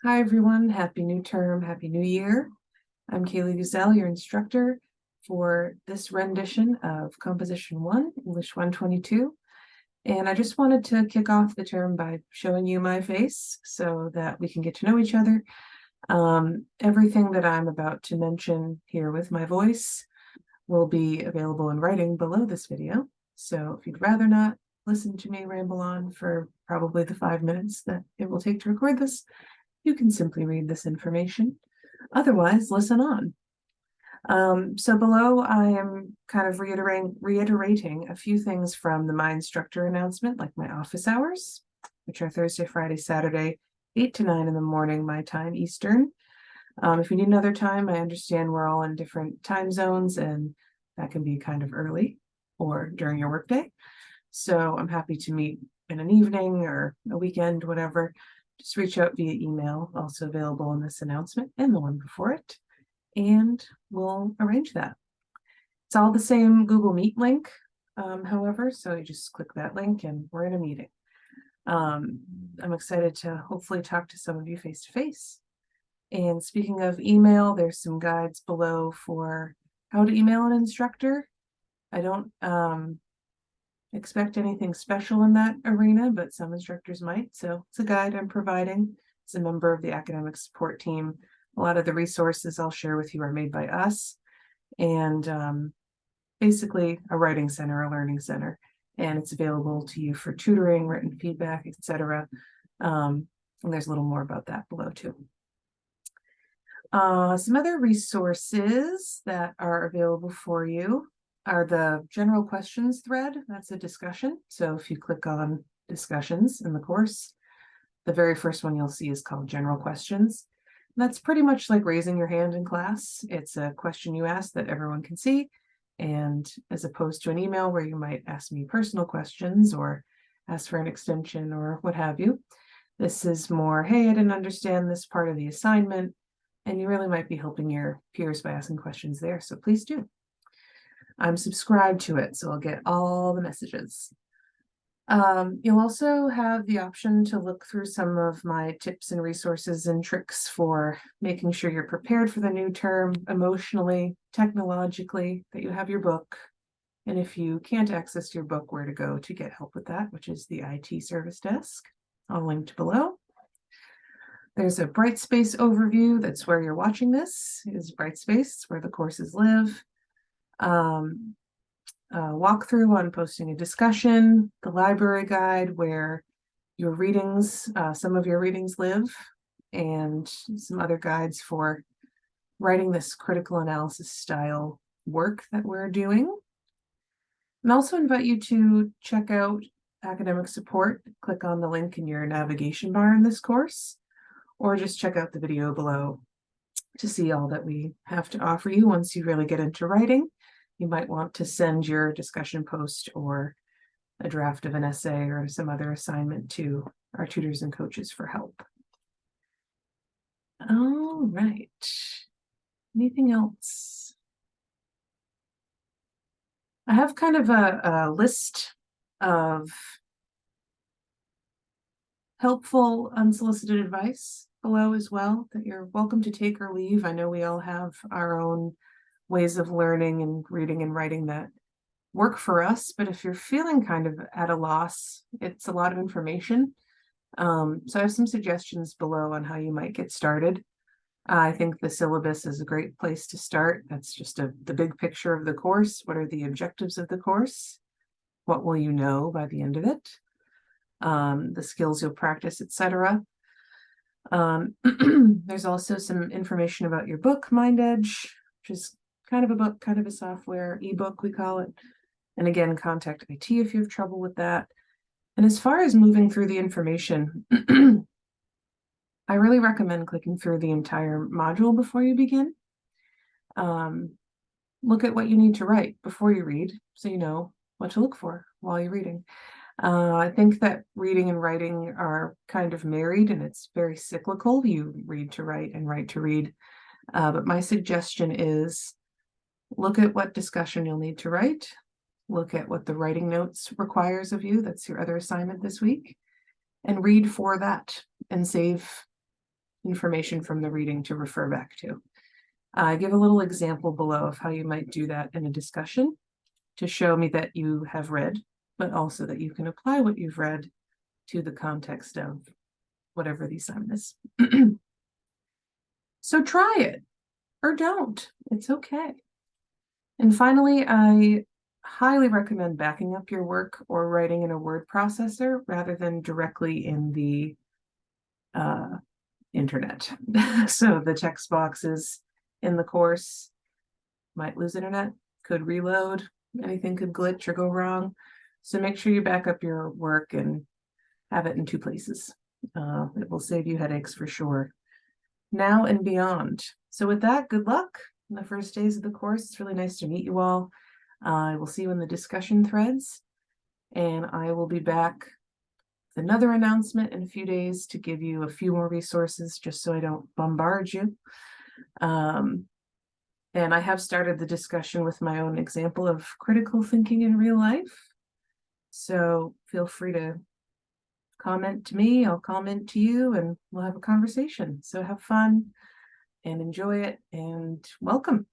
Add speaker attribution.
Speaker 1: Hi, everyone. Happy new term. Happy new year. I'm Kaylee Gazelle, your instructor for this rendition of Composition 1, English 122. And I just wanted to kick off the term by showing you my face so that we can get to know each other. Everything that I'm about to mention here with my voice will be available in writing below this video. So if you'd rather not listen to me ramble on for probably the 5 minutes that it will take to record this, you can simply read this information. Otherwise, listen on. So below, I am kind of reiterating a few things from the My Instructor announcement, like my office hours, which are Thursday, Friday, Saturday, 8 to 9 in the morning, my time, Eastern. If you need another time, I understand we're all in different time zones, and that can be kind of early or during your workday. So I'm happy to meet in an evening or a weekend, whatever. Just reach out via email, also available in this announcement and the one before it, and we'll arrange that. It's all the same Google Meet link, however, so you just click that link and we're in a meeting. I'm excited to hopefully talk to some of you face to face. And speaking of email, there's some guides below for how to email an instructor. I don't expect anything special in that arena, but some instructors might. So it's a guide I'm providing as a member of the academic support team. A lot of the resources I'll share with you are made by us, and basically a writing center, a learning center, and it's available to you for tutoring, written feedback, etc. And there's a little more about that below too. Some other resources that are available for you are the general questions thread. That's a discussion. So if you click on discussions in the course, the very first one you'll see is called general questions. That's pretty much like raising your hand in class. It's a question you ask that everyone can see. And as opposed to an email where you might ask me personal questions or ask for an extension or what have you, this is more, hey, I didn't understand this part of the assignment. And you really might be helping your peers by asking questions there. So please do. I'm subscribed to it, so I'll get all the messages. You'll also have the option to look through some of my tips and resources and tricks for making sure you're prepared for the new term emotionally, technologically, that you have your book. And if you can't access your book, where to go to get help with that, which is the IT service desk, all linked below. There's a Brightspace overview. That's where you're watching this, is Brightspace, where the courses live. Walkthrough on posting a discussion, the library guide where your readings, some of your readings live, and some other guides for writing this critical analysis style work that we're doing. And also invite you to check out academic support. Click on the link in your navigation bar in this course, or just check out the video below to see all that we have to offer you once you really get into writing. You might want to send your discussion post or a draft of an essay or some other assignment to our tutors and coaches for help. All right. Anything else? I have kind of a list of helpful unsolicited advice below as well that you're welcome to take or leave. I know we all have our own ways of learning and reading and writing that work for us, but if you're feeling kind of at a loss, it's a lot of information. So I have some suggestions below on how you might get started. I think the syllabus is a great place to start. That's just the big picture of the course. What are the objectives of the course? What will you know by the end of it? The skills you'll practice, etc. There's also some information about your book, MindEdge, which is kind of a book, kind of a software, ebook we call it. And again, contact IT if you have trouble with that. And as far as moving through the information, I really recommend clicking through the entire module before you begin. Look at what you need to write before you read, so you know what to look for while you're reading. I think that reading and writing are kind of married, and it's very cyclical. You read to write and write to read. But my suggestion is look at what discussion you'll need to write. Look at what the writing notes requires of you. That's your other assignment this week. And read for that and save information from the reading to refer back to. I give a little example below of how you might do that in a discussion to show me that you have read, but also that you can apply what you've read to the context of whatever the assignment is. So try it or don't. It's okay. And finally, I highly recommend backing up your work or writing in a word processor rather than directly in the internet. So the text boxes in the course might lose internet, could reload, anything could glitch or go wrong. So make sure you back up your work and have it in two places. It will save you headaches for sure, now and beyond. So with that, good luck in the first days of the course. It's really nice to meet you all. I will see you in the discussion threads, and I will be back with another announcement in a few days to give you a few more resources just so I don't bombard you. And I have started the discussion with my own example of critical thinking in real life. So feel free to comment to me, I'll comment to you, and we'll have a conversation. So have fun and enjoy it, and welcome.